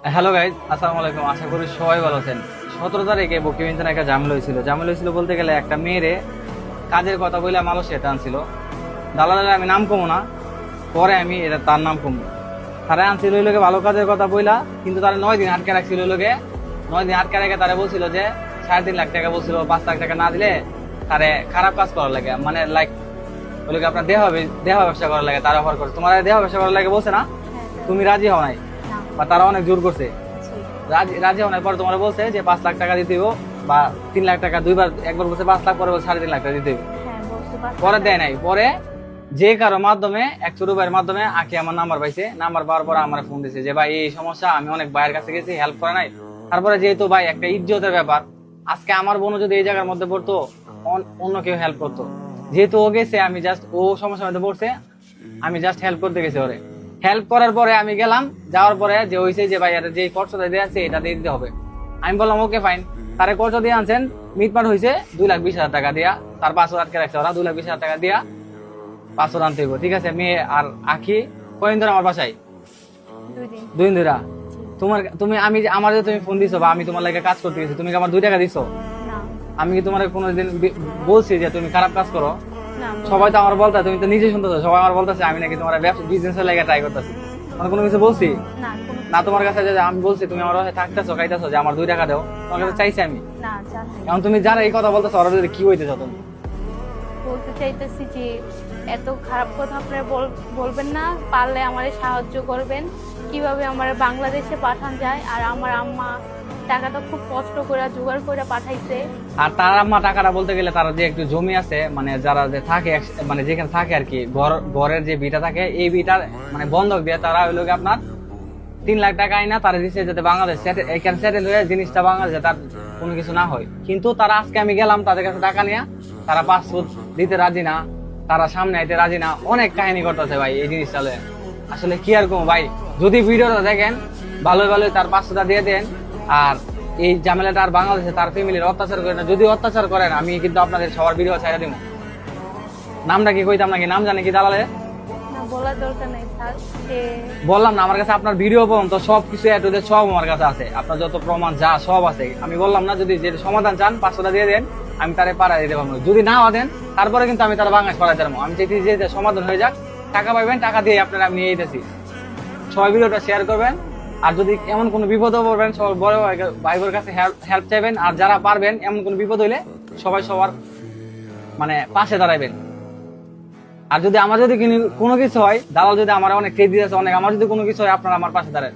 Hello guys, আসসালামু আলাইকুম। আশা করি সবাই ভালো আছেন। 17 তারিখে বকিবিনতে একটা ঝামেলা হয়েছিল বলতে গেলে একটা মেয়েরে কাজের কথা বলে মালয়েশিয়া টানছিল। দালালের আমি নাম কমো না, পরে আমি এটা তার নাম কমবো। তারা আনছিল ওই লোকে ভালো কাজের কথা বইলা, কিন্তু তারা 9 দিন আটকে রাখছিল। ওই লোকে 9 দিন আটকে রেখে তারা বলছিল যে 3.5 লাখ টাকা বলছিল, 5 লাখ টাকা না দিলে তারে খারাপ কাজ করার লাগে, মানে লাইক ওই লোকে আপনার দেহ ব্যবসা করার লাগে তারা অফার করছে। তোমার দেহ ব্যবসা করার লাগে বলছে না, তুমি রাজি হও নাই বা তারা অনেক জোর করছে। রাজি হওয়ার পর তোমার বলছে যে 5 লাখ টাকা দিতে হইব বা 3 লাখ টাকা, দুইবার, একবার বলছে 5 লাখ, পরে বলছে 3.5 লাখ টাকা দিতে হইব। পরে দেয় নাই। পরে যে কারো মাধ্যমে, এক ছোট ভাইয়ের মাধ্যমে আঁকি আমার নাম্বার পাইছে। নাম্বার পাওয়ার পর আমার ফোন দিছে যে ভাই এই সমস্যা, আমি অনেক ভাইয়ের কাছে গেছি, হেল্প করে নাই। তারপরে যেহেতু ভাই একটা ইজ্জতের ব্যাপার, আজকে আমার বোন যদি এই জায়গার মধ্যে পড়তো, অন্য কেউ হেল্প করতো। যেহেতু ও গেছে, আমি জাস্ট, ও সমস্যার মধ্যে পড়ছে, আমি জাস্ট হেল্প করতে গেছি। ওরে হেল্প করার পরে আমি গেলাম, যাওয়ার পরে যে হয়েছে যে ভাই যে খরচটা দিয়ে আছে এটা দিয়ে দিতে হবে। আমি বললাম ওকে ফাইন। তারে খরচা দিয়ে আনছেন, মিটমাট হয়েছে 2,20,000 টাকা দিয়া। তার 500 আটকে রাখছে ওরা, 2,20,000 টাকা দিয়া 500 আনতে হইব। ঠিক আছে, মেয়ে আর আঁকি কয়দিন ধরে আমার বাসায়? 2 দিন ধরে। আমি আমার যে তুমি ফোন দিছো বা আমি তোমার লাগে কাজ করতে গেছি, তুমি কি আমার 2 টাকা দিছো? আমি কি তোমার কোনোদিন বলছি যে তুমি খারাপ কাজ করো? সবাই তো আমার বলতে, তুমি তো নিজে শুনতেছো, সবাই আমার বলতেছে আমি নাকি তোমার বিজনেসের লাগে ট্রাই করতেছি। আমি কোনো কিছু বলছি না তোমার কাছে? যে আমি বলছি তুমি আমার কাছে থাকতেছো, খাইতেছো, যে আমার 2 টাকা দাও, তোমার কাছে চাইছি আমি? এখন তুমি যারা এই কথা বলতেছো ওরা যদি কি হইতেছো? তুমি বলতে চাইতেছি যে এত খারাপ কথা আপনারা বলবেন না, পারলে আমারে সাহায্য করবেন কিভাবে আমার বাংলাদেশে পাঠান যায়। আর আমার আম্মা টাকাটা খুব কষ্ট করে জোগাড় করে পাঠাইছে। আর তার আম্মা টাকাটা বলতে গেলে তারা যে একটু জমি আছে, মানে যারা যে থাকে, মানে যেখানে থাকে আর কি, ঘরের যে বিটা থাকে, এই বিটার মানে বন্ধক দিয়ে তারা হইলো আপনার 3 লাখ টাকা আইনা তারা দিচ্ছে যাতে বাংলাদেশ এখানে সেটেল হয়ে জিনিসটা বাংলাদেশে তার কোনো কিছু না হয়। কিন্তু তারা আজকে আমি গেলাম তাদের কাছে টাকা নিয়ে, তারা পাসপোর্ট দিতে রাজি না, তারা সামনে আইতে রাজি না, অনেক কাহিনী করতেছে ভাই এই জিনিসটা। আসলে কি আর কম ভাই, যদি ভিডিওটা দেখেন ভালোই ভালোই তার 500টা দিয়ে দেন। আর এই ঝামেলাটা আর বাংলাদেশে তার ফ্যামিলির অত্যাচার করেন না। যদি অত্যাচার করেন আমি কিন্তু আপনাদের সবার ভিডিও ছাড়া দিব। নামটা কি কইতাম নাকি? নাম জানি কি দালালে? বলার দরকার নেই, বললাম না, আমার কাছে আপনার ভিডিও পর্যন্ত সবকিছু সব আমার কাছে আছে, আপনার যত প্রমাণ যা সব আছে। আমি বললাম না, যদি যে সমাধান চান 500টা দিয়ে দেন, আমি তারে পাড়া দিতে পারবো। যদি না দেন তারপরে কিন্তু আমি তার বাংলাদেশ পাড়াই দেবো। আমি চাইছি যে সমাধান হয়ে যাক, টাকা পাইবেন, টাকা দিয়ে আপনারা আমি নিয়ে যেতেছি। সবাই ভিডিওটা শেয়ার করবেন। আর যদি এমন কোনো বিপদও পড়বেন, সব বড় ভাই বোনের কাছে হেল্প চাইবেন। আর যারা পারবেন, এমন কোনো বিপদ হইলে সবাই সবার মানে পাশে দাঁড়াইবেন। আর যদি আমার যদি কোনো কিছু হয়, দালাল যদি আমার অনেক ক্রেডিট আছে অনেক, আমার যদি কোনো কিছু হয় আপনারা আমার পাশে দাঁড়ান।